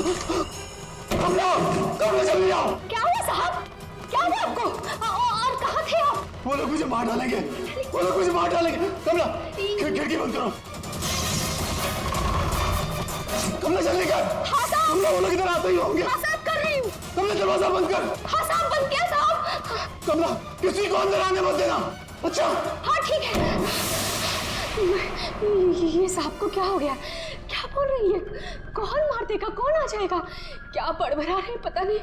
कमला, कमला जल्दी आओ। क्या हुआ साहब? क्या हुआ आपको? और कहाँ थे आप? वो लोग मुझे मार डालेंगे, वो लोग मुझे मार डालेंगे। कमला, खिड़की बंद करो। कमला जल्दी कर। हाँ साहब। कमला, वो लोग इधर आते ही होंगे। हाँ साहब, कर रही हूँ। कमला दरवाजा बंद कर। हाँ साहब, बंद किया साहब। कमला, किसी को अंदर आने मत देना। अच्छा? हाँ ठीक है। ये साहब को क्या हो गया? क्या बोल रही है? कौन मार देगा? कौन आ जाएगा? क्या बड़बड़ा रहे पता नहीं।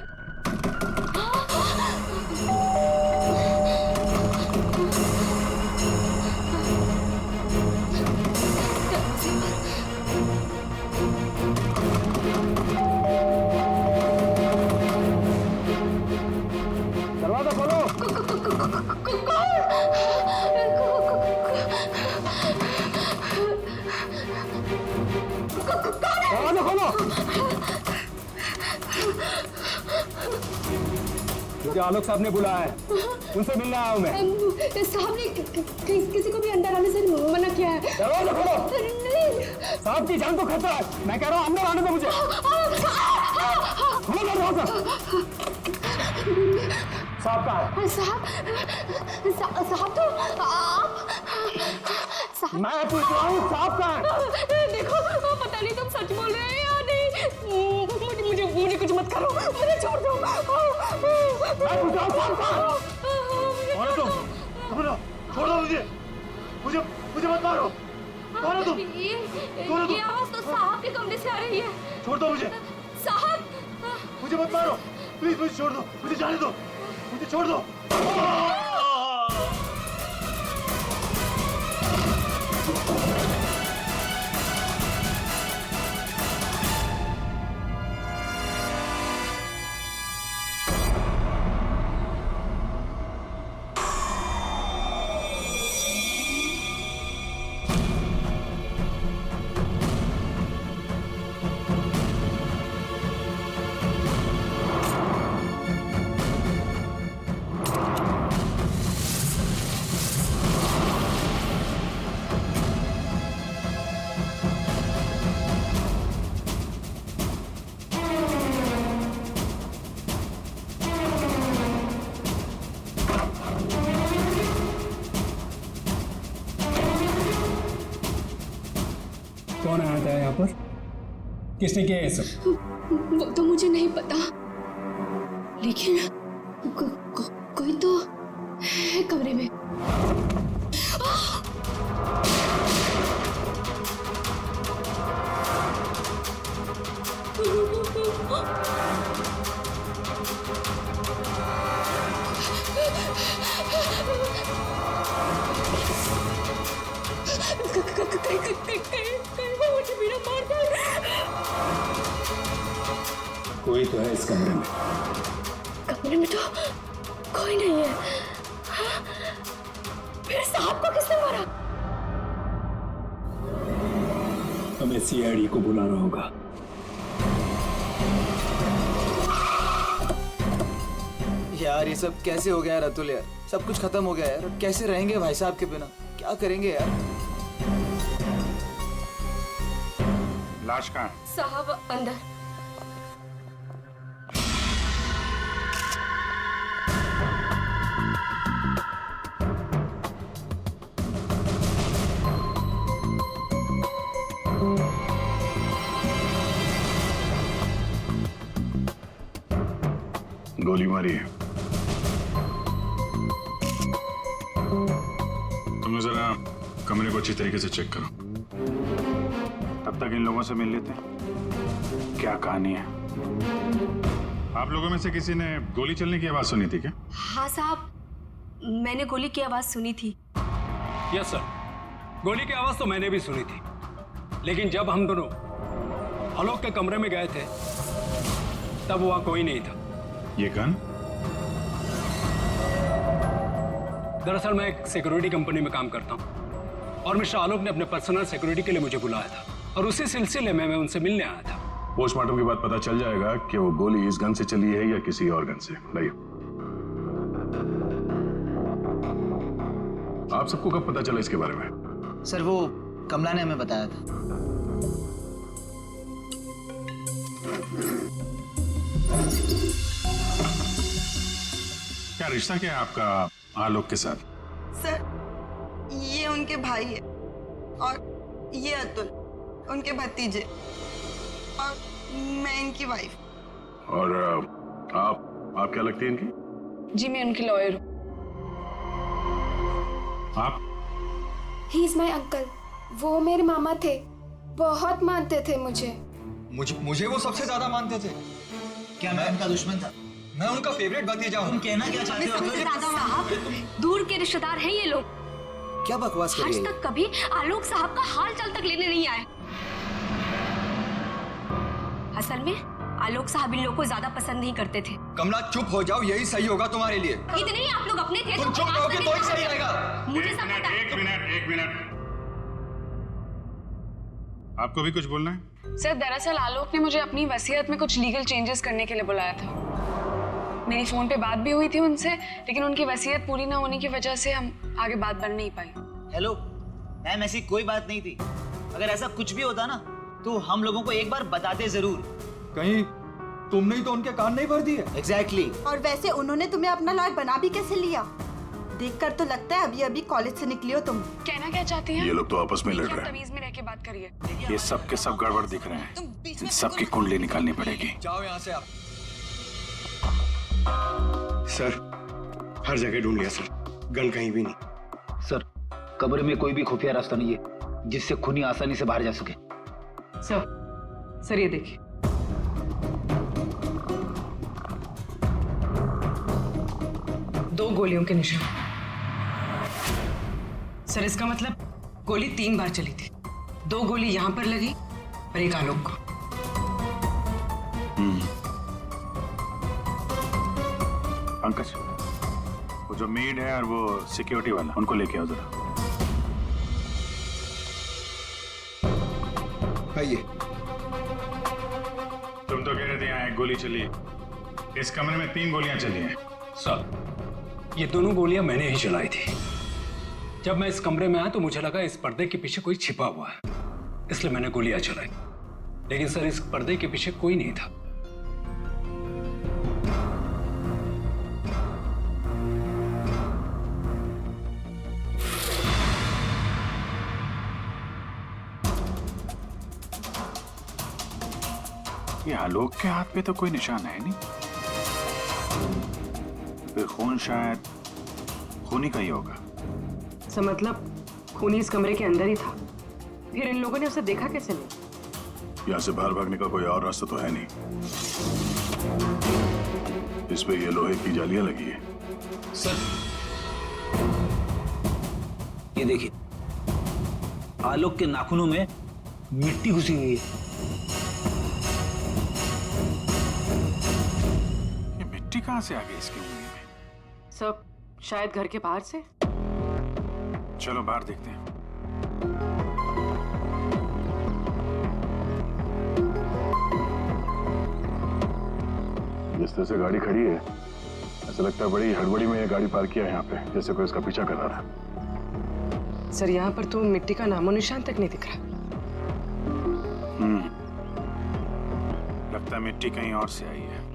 दरवाजा खोलो। दरवाजा खोलो। मुझे आलोक साहब ने बुलाया है, उनसे मिलने आया हूँ मैं। साहब ने किसी को भी अंदर आने से मना किया है। दरवाजा खोलो। नहीं। साहब की जान को खतरा है, मैं कह रहा हूँ अंदर आने दो मुझे। खोलो दरवाजा। साहब कहाँ है? साहब तो आप साहब। मैं पूछ रहा हूँ साहब कहाँ है? देखो, पता नहीं तुम सच बोल रहे हैं या नहीं। मुझे कुछ मत करो, मुझे छोड़ दो। मैं पूछ रहा हूँ साहब कहाँ है? कौन है तुम? छोड़ दो मुझे मत मारो। कौन है तुम? ये आवाज तो साहब के कमरे से आ रही है। छोड़ दो मुझे। साहब, मुझे मत मारो, प्लीज मुझे छोड़ दो, मुझे जाने दो, मुझे छोड़ दो। कौन आया था यहाँ पर? किसने किया ये सब? वो तो मुझे नहीं पता, लेकिन कोई तो है कमरे में। कोई तो है इस कमरे में। कमरे में तो कोई नहीं है। हाँ? फिर साहब को किसने मारा? हमें सीआईडी को बुलाना होगा। यार ये सब कैसे हो गया यार अतुल? यार सब कुछ खत्म हो गया यार, अब कैसे रहेंगे भाई साहब के बिना? क्या करेंगे यार? लाश कहाँ है? साहब अंदर। गोली मारी है। तुम जरा कमरे को अच्छी तरीके से चेक करो। तब तक इन लोगों से मिल लेते हैं। क्या कहानी है? आप लोगों में से किसी ने गोली चलने की आवाज सुनी थी क्या? हाँ साहब, मैंने गोली की आवाज सुनी थी। यस सर, गोली की आवाज तो मैंने भी सुनी थी, लेकिन जब हम दोनों आलोक के कमरे में गए थे तब वहां कोई नहीं था। ये गन? दरअसल मैं एक सिक्योरिटी कंपनी में काम करता हूं और मिस्टर आलोक ने अपने पर्सनल सिक्योरिटी के लिए मुझे बुलाया था और उसी सिलसिले में मैं उनसे मिलने आया था। पोस्टमार्टम के बाद पता चल जाएगा कि वो गोली इस गन से चली है या किसी और गन से। लाइए। आप सबको कब पता चला इसके बारे में? सर वो कमला ने हमें बताया था। क्या रिश्ता क्या है आपका आलोक के साथ? सर, ये उनके भाई है और ये अतुल उनके भतीजे और मैं इनकी वाइफ। और आप क्या लगती हैं इनकी? जी मैं उनकी लॉयर हूँ। आप? He is my uncle. वो मेरे मामा थे, बहुत मानते थे मुझे। मुझे वो सबसे ज्यादा मानते थे। क्या मैं उनका दुश्मन था? मैं उनका फेवरेट भतीजा हूँ। तुम कहना क्या चाहते हो? साहब दूर के रिश्तेदार हैं ये लोग। क्या बकवास कर आज रही है? तक कभी आलोक साहब का हाल चाल तक लेने नहीं आए। असल में आलोक साहब इन लोगों को ज्यादा पसंद नहीं करते थे। कमला चुप हो जाओ, यही सही होगा तुम्हारे लिए। इतने ही आप लोग अपने थे। तुम चुप रहोगे तो ही सही रहेगा। मुझे सब पता है। एक मिनट। आपको भी कुछ बोलना है? सर दरअसल आलोक ने मुझे अपनी वसीयत में कुछ लीगल चेंजेस करने के लिए बुलाया था। मेरी फोन पे बात भी हुई थी उनसे, लेकिन उनकी वसीयत पूरी ना होने की वजह से हम आगे बात बढ़ नहीं पाई। हेलो मैम, ऐसी कोई बात नहीं थी। अगर ऐसा कुछ भी होता ना तो हम लोगों को एक बार बताते जरूर। कहीं तुमने ही तो उनके कान नहीं भर दिए। एग्जैक्टली। और वैसे उन्होंने तुम्हें अपना लॉयर बना भी कैसे लिया? देखकर तो लगता है अभी अभी कॉलेज से निकली हो तुम। कहना क्या चाहती हैं? ये लोग तो आपस में लड़ रहे हैं। तमीज में रह के बात करिए। ये सब के सब गड़बड़ दिख रहे हैं। इन सबकी कुंडली निकालनी पड़ेगी। जाओ यहाँ से आप। सर, हर जगह ढूंढ लिया सर, गन कहीं भी नहीं। सर, कब्र में कोई भी खुफिया रास्ता नहीं है जिससे खूनी आसानी से बाहर जा सके। सर ये देखिए। दो गोलियों के निशान। सर इसका मतलब गोली 3 बार चली थी। 2 गोली यहाँ पर लगी और एक आलोक को। पंकज, वो जो मेड है और वो सिक्योरिटी वाला, उनको लेके आओ जरा। आइए। तुम तो कह रहे थे यहाँ 1 गोली चली है। इस कमरे में 3 गोलियां चली हैं। सर, ये दोनों गोलियां मैंने ही चलाई थी। जब मैं इस कमरे में आया तो मुझे लगा इस पर्दे के पीछे कोई छिपा हुआ है, इसलिए मैंने गोलियां चलाई। लेकिन सर, इस पर्दे के पीछे कोई नहीं था। ये आलोक के हाथ पे तो कोई निशान है नहीं। फिर खून शायद खूनी का ही होगा। सर मतलब खूनी इस कमरे के अंदर ही था, फिर इन लोगों ने उसे देखा कैसे नहीं? यहाँ से बाहर भागने का कोई और रास्ता तो है नहीं। इस पे ये लोहे की जालियां लगी है। सर ये देखिए, आलोक के नाखूनों में मिट्टी घुसी हुई है। ये मिट्टी कहाँ से आ गई इसकी उंगली में? सब शायद घर के बाहर से। चलो बाहर देखते हैं। जिस तरह से गाड़ी खड़ी है, ऐसा लगता है बड़ी हड़बड़ी में ये गाड़ी पार्क किया है यहाँ पे, जैसे कोई इसका पीछा कर रहा था। सर यहाँ पर तो मिट्टी का नामो निशान तक नहीं दिख रहा। लगता है मिट्टी कहीं और से आई है।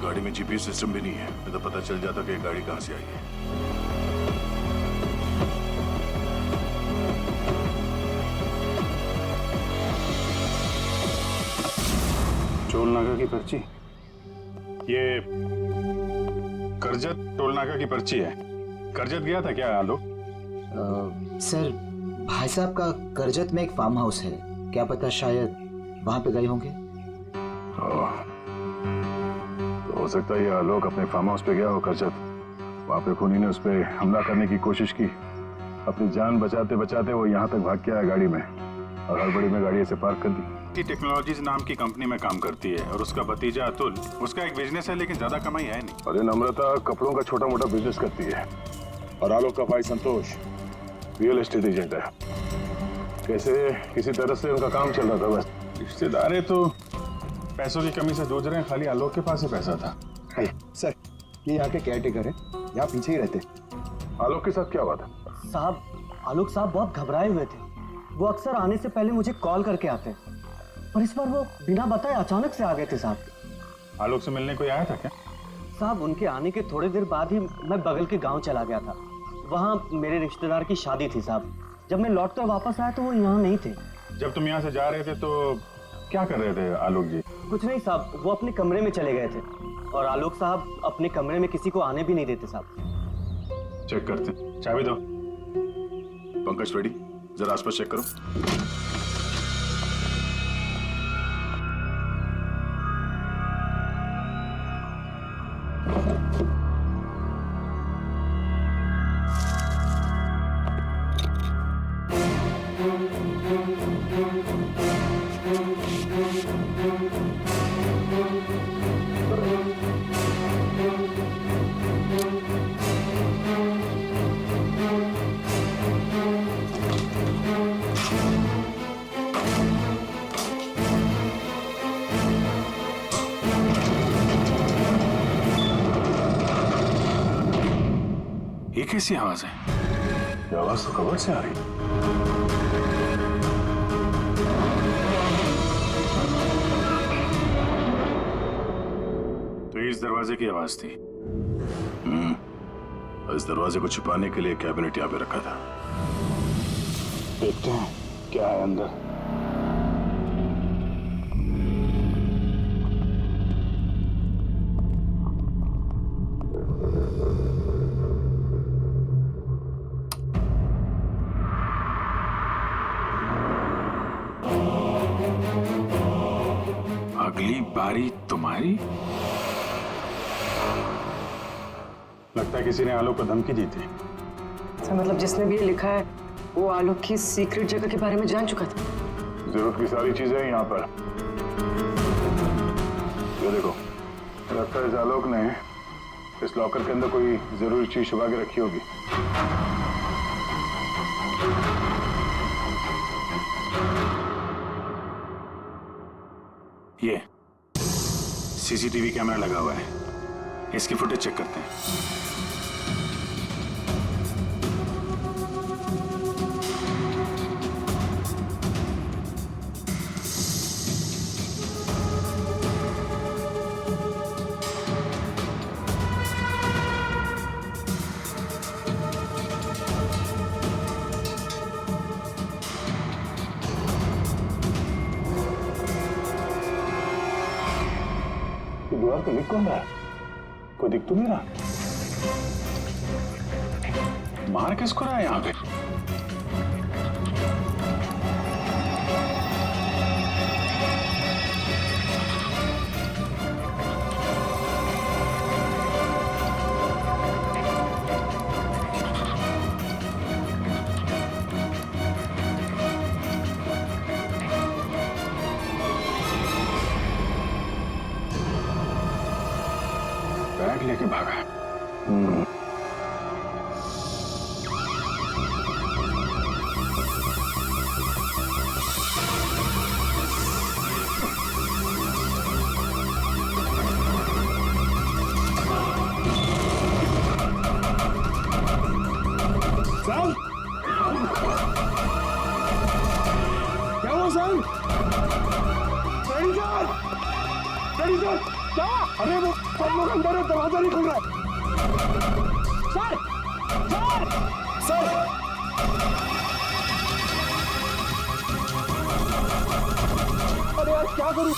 गाड़ी में जीपीएस सिस्टम भी नहीं है, नहीं तो पता चल जाता कि ये गाड़ी कहाँ से आई है। टोल नाका की पर्ची, ये करजत टोल नाका की पर्ची है। करजत गया था क्या आलोक? सर, भाई साहब का करजत में एक फार्म हाउस है, क्या पता शायद वहां पे गए होंगे। तो हो सकता है ये आलोक अपने फार्म हाउस पे गया हो करजत। वहां पे खूनी ने उस पर हमला करने की कोशिश की। अपनी जान बचाते बचाते वो यहाँ तक भाग के आया गाड़ी में, और हड़बड़ी में गाड़ी ऐसे पार्क कर दी। टेक्नोलॉजीज नाम की कंपनी में काम करती है और उसका भतीजा अतुल, उसका एक बिजनेस है लेकिन ज्यादा कमाई है नहीं। और नम्रता कपड़ों का छोटा मोटा बिजनेस करती है, और आलोक का भाई संतोष रियल एस्टेट एजेंट है। कैसे किसी तरह से उनका काम चल रहा था बस। रिश्तेदार तो पैसों की कमी से जूझ रहे हैं, खाली आलोक के पास ही पैसा था। सर, ये यहाँ के केयरटेकर है, यहाँ पीछे ही रहते। आलोक के साथ क्या हुआ था? साहब, आलोक साहब बहुत घबराए हुए थे। वो अक्सर आने से पहले मुझे कॉल करके आते। पर इस बार वो बिना बताए अचानक से आ गए थे साहब। आलोक से मिलने कोई आया था क्या? साहब उनके आने के थोड़ी देर बाद ही मैं बगल के गांव चला गया था। वहाँ मेरे रिश्तेदार की शादी थी साहब। जब मैं लौटकर वापस आया तो वो यहाँ नहीं थे। जब तुम यहाँ से जा रहे थे तो क्या कर रहे थे आलोक जी? कुछ नहीं साहब, वो अपने कमरे में चले गए थे और आलोक साहब अपने कमरे में किसी को आने भी नहीं देते साहब। चेक करते हैं, चाबी दो। पंकज रेडी, जरा आसपास चेक करो। ये कैसी आवाज है? ये आवाज तो कबर्ड से आ रही है। तो इस दरवाजे की आवाज थी। इस दरवाजे को छुपाने के लिए कैबिनेट यहाँ पे रखा था। देखते हैं क्या है अंदर। अगली बारी तुम्हारी। लगता है किसी ने आलोक को धमकी दी थी। सर मतलब जिसने भी ये लिखा है वो आलोक की सीक्रेट जगह के बारे में जान चुका था। जरूरत की सारी चीजें हैं यहाँ पर। ये देखो, लगता है इस आलोक ने इस लॉकर के अंदर कोई जरूरी चीज छुपा के रखी होगी। ये सीसीटीवी कैमरा लगा हुआ है, इसकी फुटेज चेक करते हैं। दीवार पे लिख कौन रहा है? कोई दिख तो नहीं रहा। मार किसको रहा है यहाँ पे? बैग लेके भागा। सर, क्या हुआ सर? सर, क्या? अरे वो सब लोग अंदर है, दरवाजा नहीं खुल रहा है। सर, सर, सर, अरे यार क्या करूं?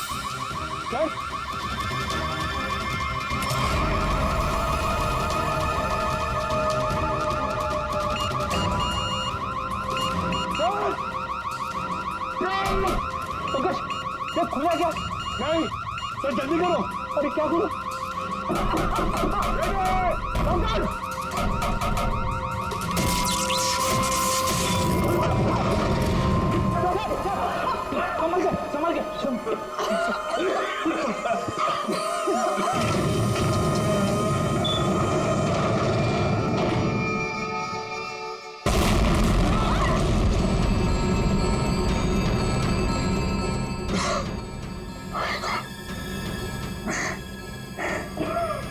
सर, पंकज, ये खुला क्या? नहीं सर, जल्दी करो। अरे क्या करो? संभाल के।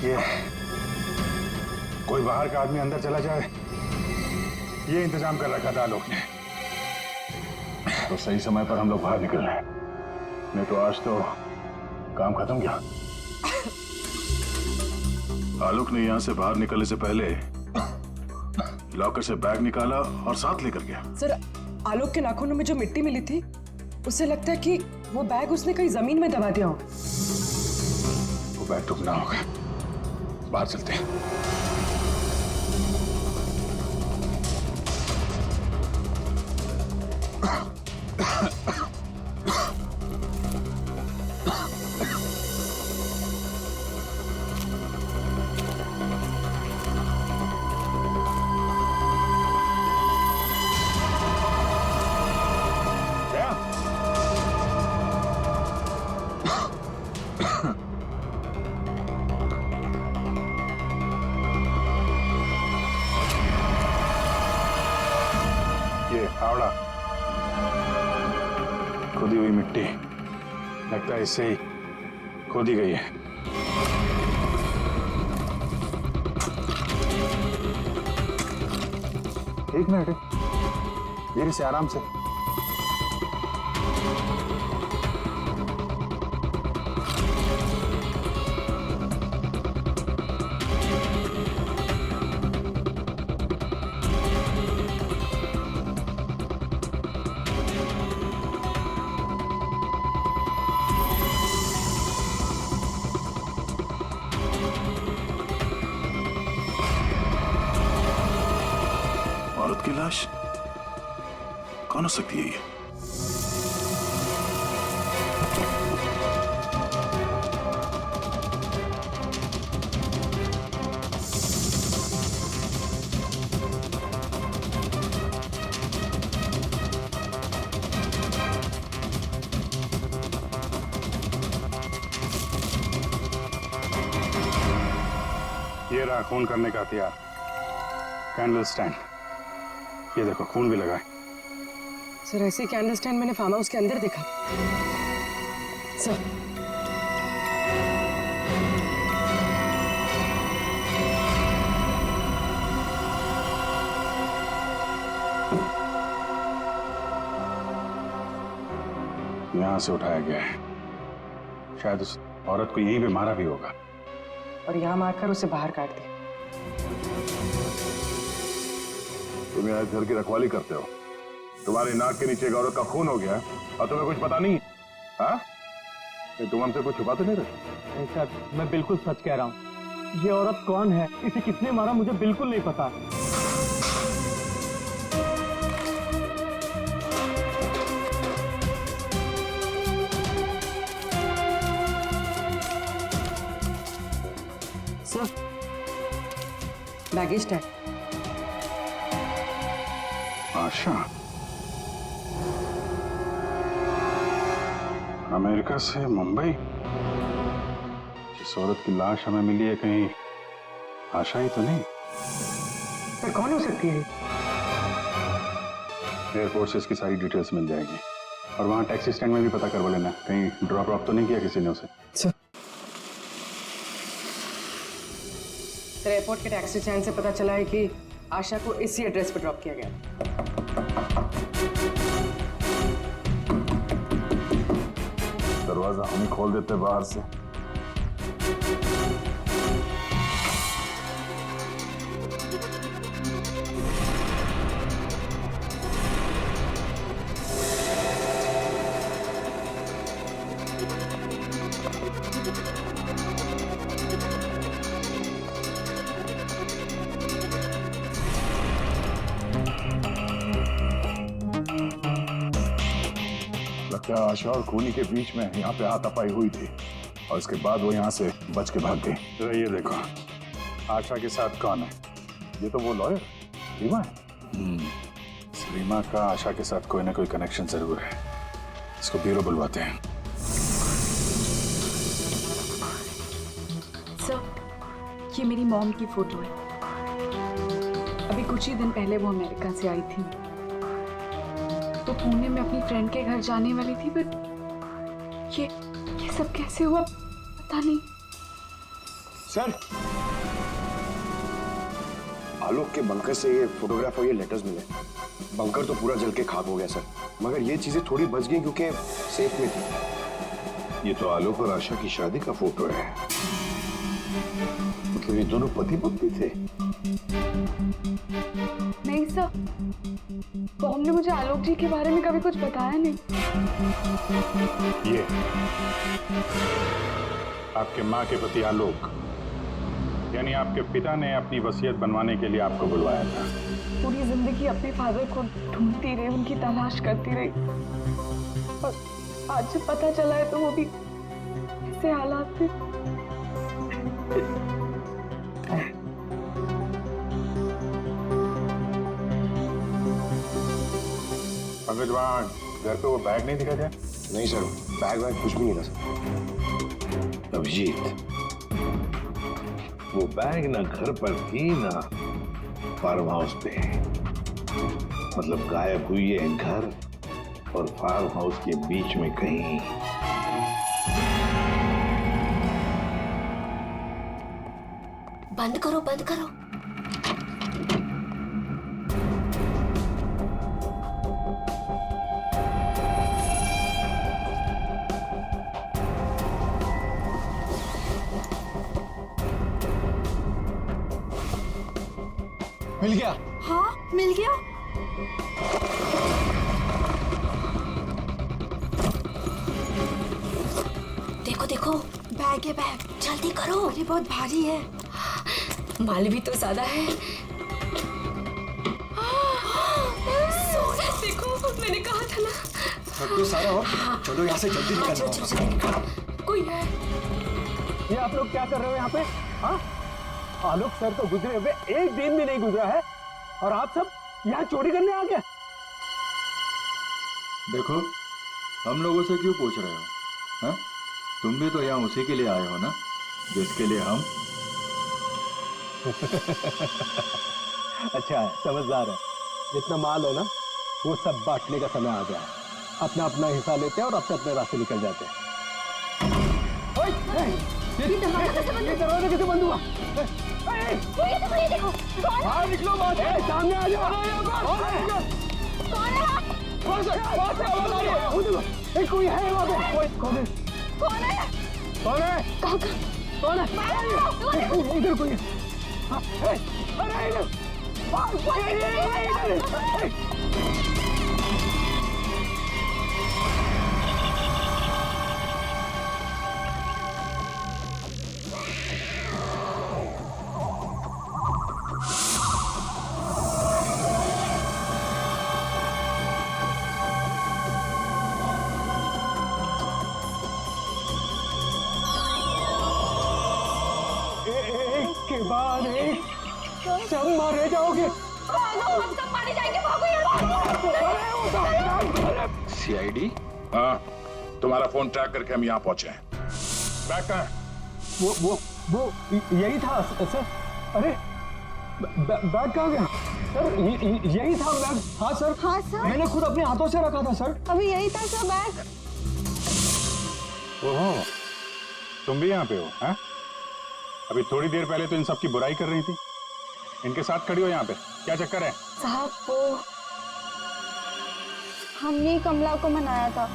ये कोई बाहर का आदमी अंदर चला जाए, ये इंतजाम कर रखा था आलोक ने। तो सही समय पर हम लोग बाहर निकल रहे हैं। नहीं तो आज तो काम खत्म गया। आलोक ने यहाँ से बाहर निकलने से पहले लॉकर से बैग निकाला और साथ लेकर गया। सर, आलोक के नाखूनों में जो मिट्टी मिली थी, उससे लगता है कि वो बैग उसने कहीं जमीन में दबा दिया होगा। वो बैग टुकना होगा। बाहर चलते हैं। हावड़ा, खोदी हुई मिट्टी, लगता है इससे ही खोदी गई है। एक मिनट, धीरे से, आराम से। औरत की लाश कौन हो सकती है ये? ये रहा खून करने का हथियार, कैंडल स्टैंड। ये देखो, खून भी लगा है। सर, ऐसे कैंडल स्टैंड मैंने फार्म हाउस के अंदर देखा। सर, यहां से उठाया गया है। शायद उस औरत को यहीं पे मारा भी होगा और यहाँ मारकर उसे बाहर काट दिया। तुम यहाँ घर की रखवाली करते हो, तुम्हारी नाक के नीचे एक औरत का खून हो गया और तुम्हें कुछ पता नहीं? हाँ? तुम हमसे कुछ छुपाते नहीं रहे? नहीं सर, मैं बिल्कुल सच कह रहा हूँ। ये औरत कौन है, इसे किसने मारा, मुझे बिल्कुल नहीं पता। Sir, baggage tag. Asha, America से मुंबई। जिस औरत की लाश हमें मिली है, कहीं आशा ही तो नहीं? सर, कौन हो सकती है? एयरपोर्ट से इसकी सारी डिटेल्स मिल जाएगी और वहां टैक्सी स्टैंड में भी पता करवा लेना, कहीं ड्रॉप ड्रॉप तो नहीं किया किसी ने उसे। सर, एयरपोर्ट के टैक्सी स्टैंड से पता चला है कि आशा को इसी एड्रेस पर ड्रॉप किया गया। दरवाजा हम ही खोल देते बाहर से। लगता है आशा और खूनी के बीच में यहाँ पे हाथापाई हुई थी और इसके बाद वो यहाँ से बच के भाग गई। तो ये देखो, आशा के साथ कौन है? ये तो वो लॉयर रीमा है। रीमा का आशा के साथ कोई ना कोई कनेक्शन जरूर है। इसको ब्यूरो बुलवाते हैं। सर, ये मेरी मॉम की फोटो है। अभी कुछ ही दिन पहले वो अमेरिका से आई थी, तो पुणे में अपनी फ्रेंड के घर जाने वाली थी, बट ये सब कैसे हुआ पता नहीं। सर, आलोक के बंकर से ये फोटोग्राफ और ये लेटर्स मिले। बंकर तो पूरा जल के खाक हो गया सर, मगर ये चीजें थोड़ी बच गई क्योंकि सेफ में थी। ये तो आलोक और आशा की शादी का फोटो है। मतलब ये दोनों पति पत्नी थे? नहीं सर, बॉम ने मुझे आलोक जी के बारे में कभी कुछ बताया नहीं। ये आपके माँ के पति आलोक, यानी आपके पिता ने अपनी वसीयत बनवाने के लिए आपको बुलवाया था। पूरी जिंदगी अपने फादर को ढूंढती रही, उनकी तलाश करती रही, और आज जब पता चला है तो वो भी ऐसे हालात में। पंकज, वहाँ घर पे वो बैग नहीं दिखा जाए? नहीं सर, बैग वैग कुछ भी नहीं था सर। अभिजीत, वो बैग ना घर पर थी ना फार्म हाउस पे। मतलब गायब हुई है घर और फार्म हाउस के बीच में कहीं। बंद करो, बंद करो। मिल गया? हाँ, मिल गया। देखो देखो, बैग है, बैग। जल्दी करो। ये बहुत भारी है। माल भी तो ज्यादा है। देखो, मैंने कहा था ना। सब कुछ सारा हो, चलो यहाँ से जल्दी निकलना। कोई है? ये आप लोग क्या कर रहे हो यहाँ पे? हाँ, आलोक सर तो गुजरे हुए एक दिन भी नहीं गुजरा है और आप सब यहाँ चोरी करने आ गए। देखो, हम लोगों से क्यों पूछ रहे हो? हाँ? तुम भी तो यहाँ उसी के लिए आए हो ना, जिसके लिए हम। अच्छा है, समझदार है। जितना माल है ना, वो सब बांटने का समय आ गया है। अपना अपना हिस्सा लेते हैं और अपने अपने रास्ते निकल जाते हैं। ये दरवाजा कैसे बंद हुआ? ये देखो, बाहर निकलो, सामने आ जाओ। कोई है वहाँ पे? कौन है? कौन है? कौन है? कौन है? इधर कोई है। अरे इधर। के बाद एक सब मारे जाओगे। हम सब मारे जाएंगे। भागो। सीआईडी? हाँ, तुम्हारा फोन ट्रैक करके हम यहाँ पहुंचे हैं। बैग कहाँ है? वो यही था सर। अरे बैग कहाँ गया? सर यही था बैग। हाँ सर। हाँ सर, मैंने खुद अपने हाथों से रखा था सर। अभी यही था सर बैग। ओहो, तुम भी यहाँ पे हो? हैं? अभी थोड़ी देर पहले तो इन सब की बुराई कर रही थी। इनके साथ खड़ी हो यहाँ पे, क्या चक्कर है? साहब, वो हमने कमला को मनाया था।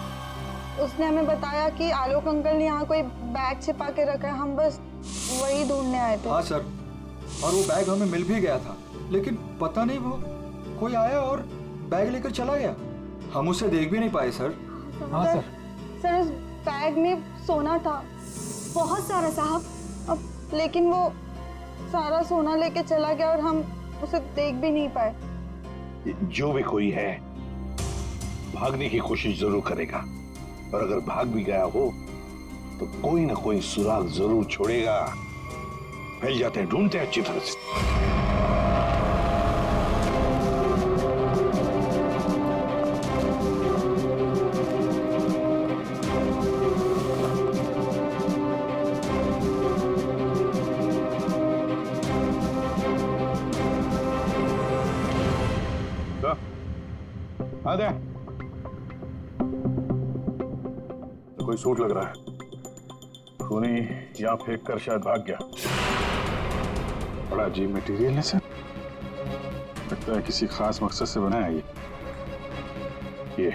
उसने हमें बताया कि आलोक अंकल ने यहाँ कोई बैग छिपा के रखा है। हम बस वही ढूंढने आए थे। हाँ सर, और वो बैग हमें मिल भी गया था, लेकिन पता नहीं वो कोई आया और बैग लेकर चला गया। हम उसे देख भी नहीं पाए सर। हाँ सर। सर, उस बैग में सोना था, बहुत सारा साहब। अब लेकिन वो सारा सोना लेके चला गया और हम उसे देख भी नहीं पाए। जो भी कोई है भागने की कोशिश जरूर करेगा, और अगर भाग भी गया हो तो कोई ना कोई सुराग जरूर छोड़ेगा। फैल जाते हैं, ढूंढते हैं अच्छी तरह से। आ दे। तो कोई सूट लग रहा है। खूनी यहाँ फेंक कर शायद भाग गया। बड़ा अजीब मटेरियल है सर। लगता है किसी खास मकसद से बना है ये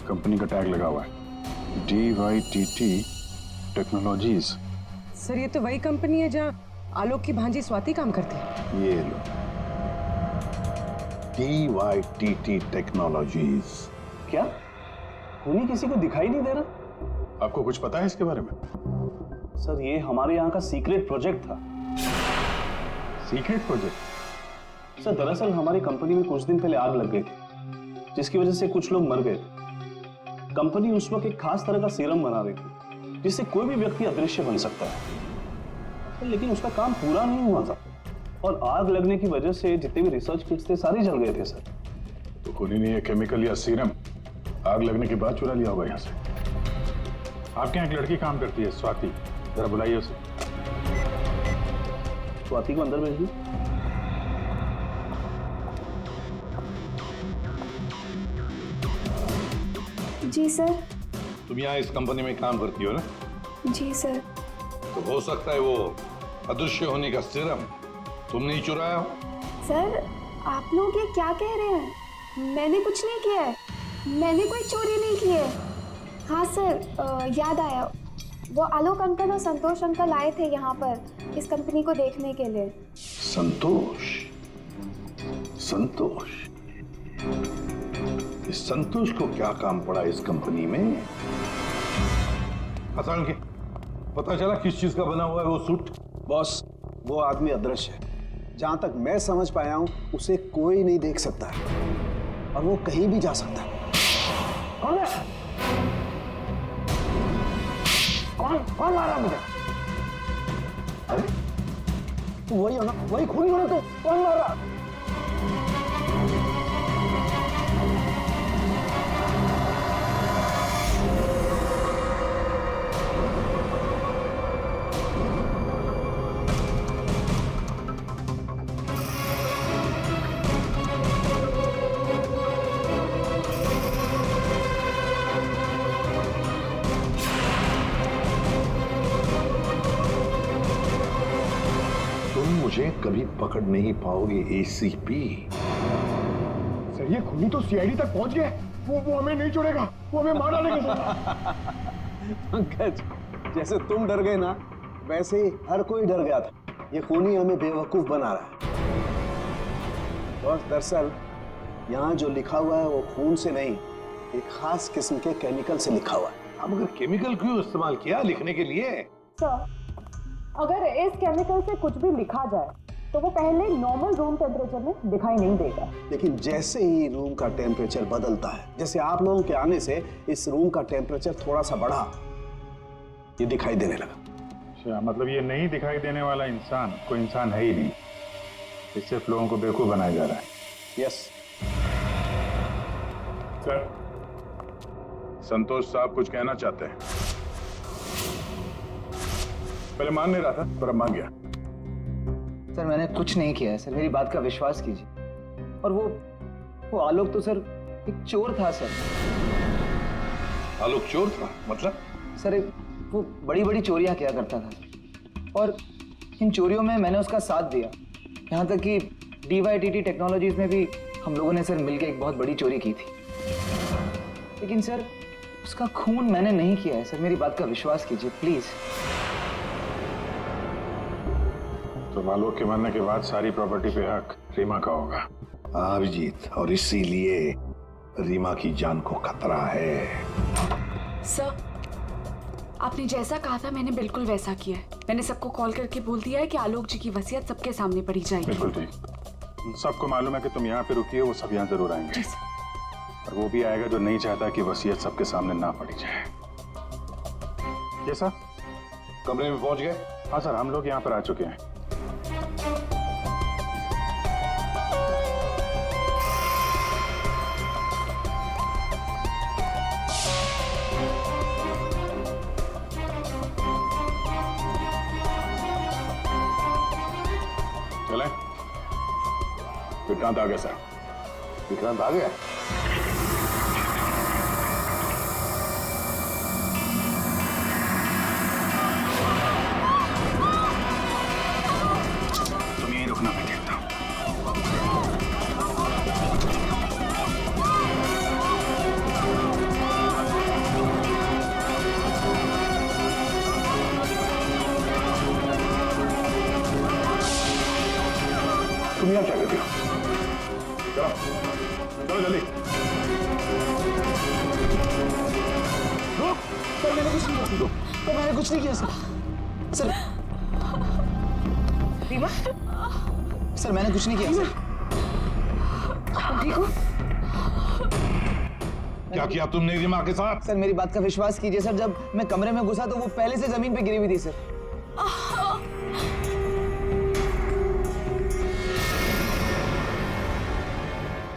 कंपनी का टैग लगा हुआ है। DYTT technologies. सर ये तो वही कंपनी है जहाँ आलोक की भांजी स्वाति काम करती है। ये लो, DYTT टेक्नोलॉजीज। क्या खूनी किसी को दिखाई नहीं दे रहा? आपको कुछ पता है इसके बारे में? सर ये हमारे यहाँ का सीक्रेट प्रोजेक्ट था। Secret project? सर दरअसल हमारी कंपनी में कुछ दिन पहले आग लग गई थी, जिसकी वजह से कुछ लोग मर गए थे। कंपनी उस वक्त एक खास तरह का सीरम बना रही थी, जिससे कोई भी व्यक्ति अदृश्य बन सकता है, लेकिन उसका काम पूरा नहीं हुआ था और आग लगने की वजह से जितने भी रिसर्च किट्स थे सारे जल गए थे। सर तो खूनी ने ये केमिकल या सीरम आग लगने के बाद चुरा लिया होगा यहाँ से। आपके यहाँ एक लड़की काम करती है, स्वाति, जरा बुलाइए उसे। स्वाति को अंदर भेजिए। जी सर। तुम यहाँ इस कंपनी में काम करती हो ना? जी सर। तो हो सकता है वो अदृश्य होने का सीरम तुमने ही चुराया हो। सर आप लोग ये क्या कह रहे हैं? मैंने कुछ नहीं किया है, मैंने कोई चोरी नहीं की है। हाँ सर, याद आया, वो आलोक अंकल और संतोष अंकल आए थे यहाँ पर इस कंपनी को देखने के लिए। संतोष? संतोष? इस संतोष को क्या काम पड़ा इस कंपनी में? हसन के पता चला किस चीज का बना हुआ है वो सूट? बॉस वो आदमी अदृश्य है। जहां तक मैं समझ पाया हूं उसे कोई नहीं देख सकता है और वो कहीं भी जा सकता है। कौन है? कौन मारा मुझे? अरे वही हो ना, वही खूनी हो ना। तो कौन मारा? मुझे कभी पकड़ नहीं पाओगे ACP। सर ये खूनी तो CID तक पहुंच गए। वो हमें नहीं छोड़ेगा, वो हमें मार डालेगा। पंकज जैसे तुम डर गए ना, वैसे ही हर कोई डर गया था। ये खूनी हमें बेवकूफ बना रहा है। और दरअसल यहाँ जो लिखा हुआ है वो खून से नहीं, एक खास किस्म के केमिकल से लिखा हुआ है। अब अगर केमिकल क्यों इस्तेमाल किया लिखने के लिए? सर अगर इस केमिकल से कुछ भी लिखा जाए तो वो पहले नॉर्मल रूम टेम्परेचर में दिखाई नहीं देगा। लेकिन जैसे ही रूम का टेम्परेचर बदलता है, जैसे आप लोगों के आने से इस रूम का टेम्परेचर थोड़ा सा बढ़ा, ये दिखाई देने लगा। अच्छा, मतलब ये नहीं दिखाई देने वाला इंसान कोई इंसान है ही नहीं, ये सिर्फ लोगों को बेवकूफ बनाया जा रहा है। यस सर, संतोष साहब कुछ कहना चाहते हैं। पहले मान नहीं रहा था पर अब मान गया। सर मैंने कुछ नहीं किया है सर, मेरी बात का विश्वास कीजिए। और वो आलोक तो सर एक चोर था सर। आलोक चोर था? मतलब? सर वो बड़ी बड़ी चोरियां किया करता था और इन चोरियों में मैंने उसका साथ दिया। यहाँ तक कि DYTT टेक्नोलॉजीज में भी हम लोगों ने सर मिलकर एक बहुत बड़ी चोरी की थी। लेकिन सर उसका खून मैंने नहीं किया है सर, मेरी बात का विश्वास कीजिए प्लीज। तो आलोक के मरने के बाद सारी प्रॉपर्टी पे हक रीमा का होगा। अभिजीत, और इसीलिए रीमा की जान को खतरा है। सर आपने जैसा कहा था मैंने बिल्कुल वैसा किया है। मैंने सबको कॉल करके बोल दिया है कि आलोक जी की वसीयत सबके सामने पड़ी जाएगी। बिल्कुल ठीक। सबको मालूम है कि तुम यहाँ पे रुकी हो, वो सब यहाँ जरूर आएंगे। और वो भी आएगा जो नहीं चाहता कि वसीयत सबके सामने ना पड़ी जाए। ये सर कमरे में पहुंच गए? हाँ सर, हम लोग यहाँ पर आ चुके हैं। चलें? विक्रांत आ गया सर। विक्रांत आ गया? तुम यहीं रुकना, मैं देखता हूँ। चलो जल्दी। सर मैंने कुछ नहीं किया। सर मैंने कुछ नहीं किया सर। सर रीमा, सर मैंने कुछ नहीं किया सर। ठीक हो? क्या किया तुमने रीमा के साथ? सर मेरी बात का विश्वास कीजिए सर, जब मैं कमरे में घुसा तो वो पहले से जमीन पे गिरी हुई थी सर।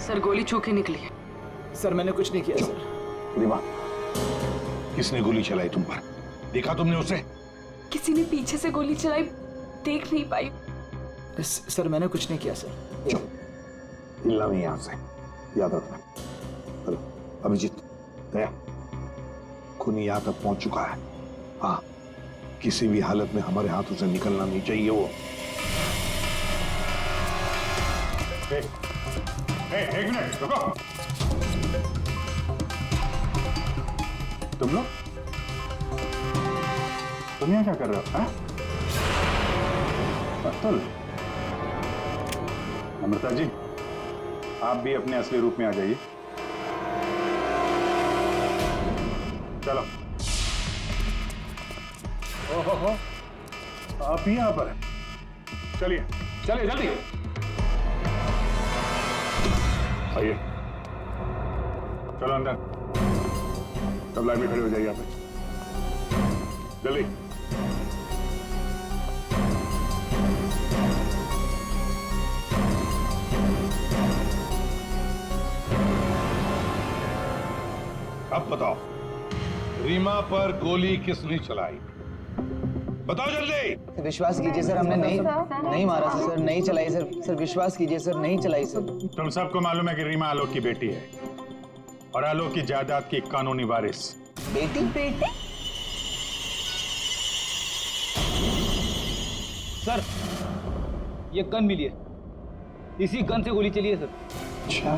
सर गोली छू के निकली है। सर मैंने कुछ नहीं किया सर। रीमा, किसने गोली चलाई तुम पर? देखा तुमने उसे? किसी ने पीछे से गोली चलाई, देख नहीं पाई। सर मैंने कुछ नहीं किया सर। हिलना नहीं यहां से, याद रखना। चलो अभिजीत, दया, खूनी यहां तक पहुंच चुका है। हाँ, किसी भी हालत में हमारे हाथों से निकलना नहीं चाहिए वो। एक मिनट रुको। तुम लोग यहाँ क्या कर रहे हो? हाँ? अतुल, अमृता जी, आप भी अपने असली रूप में आ जाइए। चलो। ओहो, आप ही यहाँ पर हैं। चलिए चलिए जल्दी आइए। चलो अंदर। सब लाइन में खड़े हो जाइए यहाँ पे, जल्दी। अब बताओ, रीमा पर गोली किसने चलाई? बताओ जल्दी। विश्वास कीजिए सर, हमने नहीं मारा सर। नहीं चलाई सर। सर विश्वास कीजिए सर, नहीं चलाई सर। तुम सबको मालूम है कि रीमा आलोक की बेटी है और आलोक की जायदाद की कानूनी वारिस। बेटी? सर ये गन मिली है, इसी गन से गोली चली है सर। अच्छा,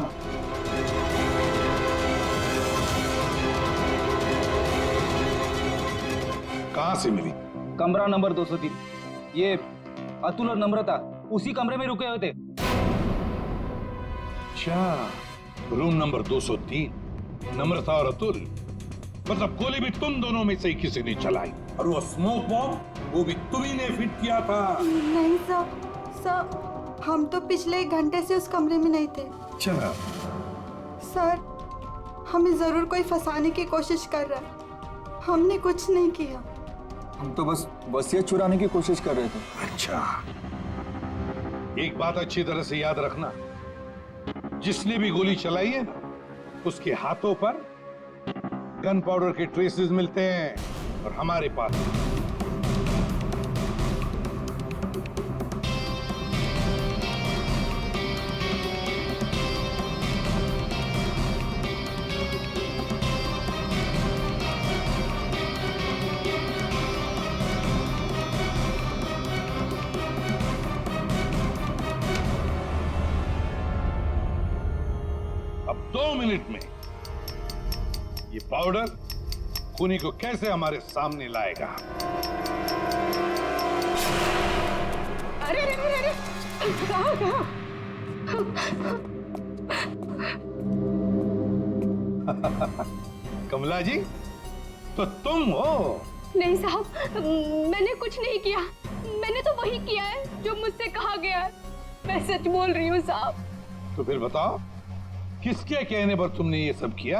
कहां से मिली? कमरा नंबर 203। ये अतुल और नम्रता उसी कमरे में रुके हुए थे। अच्छा, रूम नंबर 203, नम्रता और अतुल। मतलब गोली भी तुम दोनों में से ही किसी ने चलाई, और वो स्मोक बॉम्ब वो भी तुम्ही ने फिट किया था। नहीं सर, हम तो पिछले 1 घंटे से उस कमरे में नहीं थे। अच्छा। सर हमें जरूर कोई फंसाने की कोशिश कर रहा है, हमने कुछ नहीं किया। हम तो बस वसीयत चुराने की कोशिश कर रहे थे। अच्छा, एक बात अच्छी तरह से याद रखना, जिसने भी गोली चलाई है ना, उसके हाथों पर गन पाउडर के ट्रेसेस मिलते हैं और हमारे पास अब 2 मिनट में ये पाउडर खूनी को कैसे हमारे सामने लाएगा? अरे अरे अरे अरे, कहाँ? कमला जी, तो तुम हो? नहीं साहब, मैंने कुछ नहीं किया। मैंने तो वही किया है जो मुझसे कहा गया है। मैं सच बोल रही हूँ साहब। तो फिर बताओ, किसके कहने पर तुमने ये सब किया?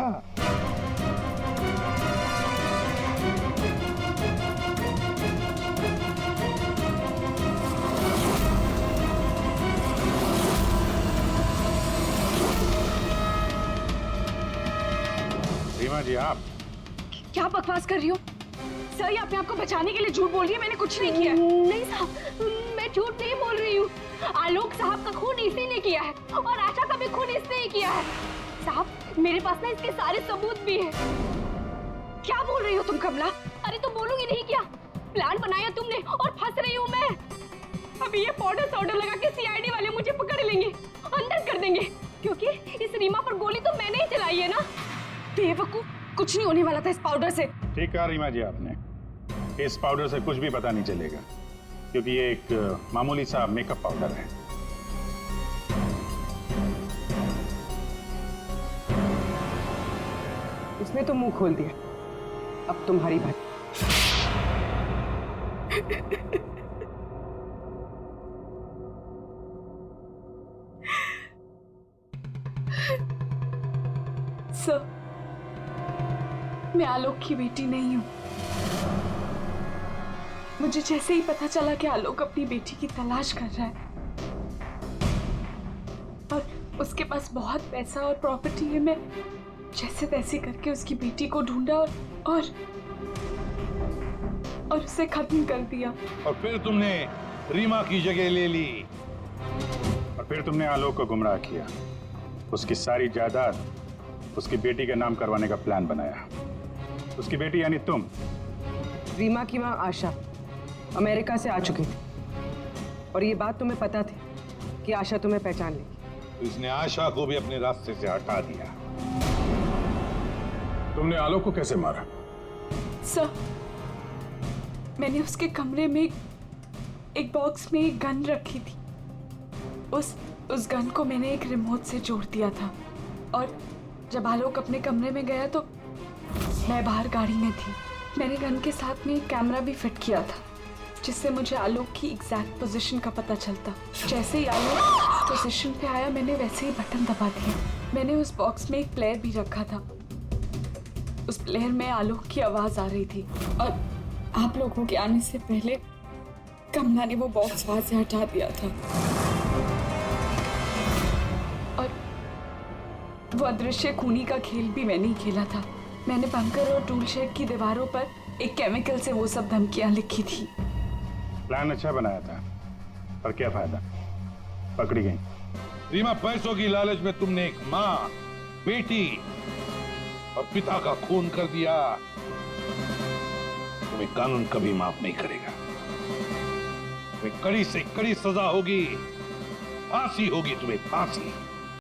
रीमा जी, आप क्या बकवास कर रही हो? सर ये अपने आप को बचाने के लिए झूठ बोल रही है। मैंने कुछ नहीं किया। नहीं साहब, मैं झूठ नहीं बोल रही हूँ। आलोक साहब का खून इसी ने किया है और आशा का भी खून इसने ही किया है। साहब मेरे पास ना इसके सारे सबूत भी हैं। क्या बोल रही हो तुम कमला? अरे तो बोलूंगी नहीं क्या? प्लान बनाया तुमने और फंस रही हूँ मैं। अभी ये पाउडर लगा के सीआईडी वाले मुझे पकड़ लेंगे, अंदर कर देंगे, क्योंकि इस रीमा पर गोली तो मैंने ही चलाई है ना। बेवकूफ, कुछ नहीं होने वाला था इस पाउडर से। ठीक कहा रीमा जी आपने, इस पाउडर से कुछ भी पता नहीं चलेगा, क्योंकि ये एक मामूली सा मेकअप पाउडर है। उसने तो मुंह खोल दिया, अब तुम्हारी बात। सर, मैं आलोक की बेटी नहीं हूं। मुझे जैसे ही पता चला कि आलोक अपनी बेटी की तलाश कर रहा है और उसके पास बहुत पैसा और प्रॉपर्टी है, मैं जैसे तैसे करके उसकी बेटी को ढूंढा और उसे खत्म कर दिया। और फिर तुमने रीमा की जगह ले ली और फिर तुमने आलोक को गुमराह किया, उसकी सारी जायदाद उसकी बेटी के नाम करवाने का प्लान बनाया। उसकी बेटी यानी तुम। रीमा की मां आशा अमेरिका से आ चुकी थी और ये बात तुम्हें पता थी कि आशा तुम्हें पहचान लेगी। तो इसने आशा को भी अपने रास्ते से हटा दिया। तुमने आलोक को कैसे मारा? सर, मैंने उसके कमरे में एक बॉक्स में एक गन रखी थी। उस गन को मैंने एक रिमोट से जोड़ दिया था और जब आलोक अपने कमरे में गया तो मैं बाहर गाड़ी में थी। मैंने गन के साथ में एक कैमरा भी फिट किया था जिससे मुझे आलोक की एग्जैक्ट पोजीशन का पता चलता। जैसे ही आलोक पोजीशन पे आया मैंने वैसे ही बटन दबा दिया। मैंने उस बॉक्स में एक प्लेयर भी रखा था। उस प्लेयर में आलोक की आवाज आ रही थी और आप लोगों के आने से पहले कमला ने वो बॉक्स वहां से हटा दिया था और वो अदृश्य खूनी का खेल भी मैंने ही खेला था। मैंने बंकर और टूल शेड की दीवारों पर एक केमिकल से वो सब धमकियां लिखी थी। प्लान अच्छा बनाया था, पर क्या फायदा, पकड़ी गई। रीमा, पैसों की लालच में तुमने एक माँ, बेटी और पिता का खून कर दिया। तुम्हें कानून कभी माफ नहीं करेगा। तुम्हें कड़ी से कड़ी सजा होगी, फांसी होगी तुम्हें, फांसी।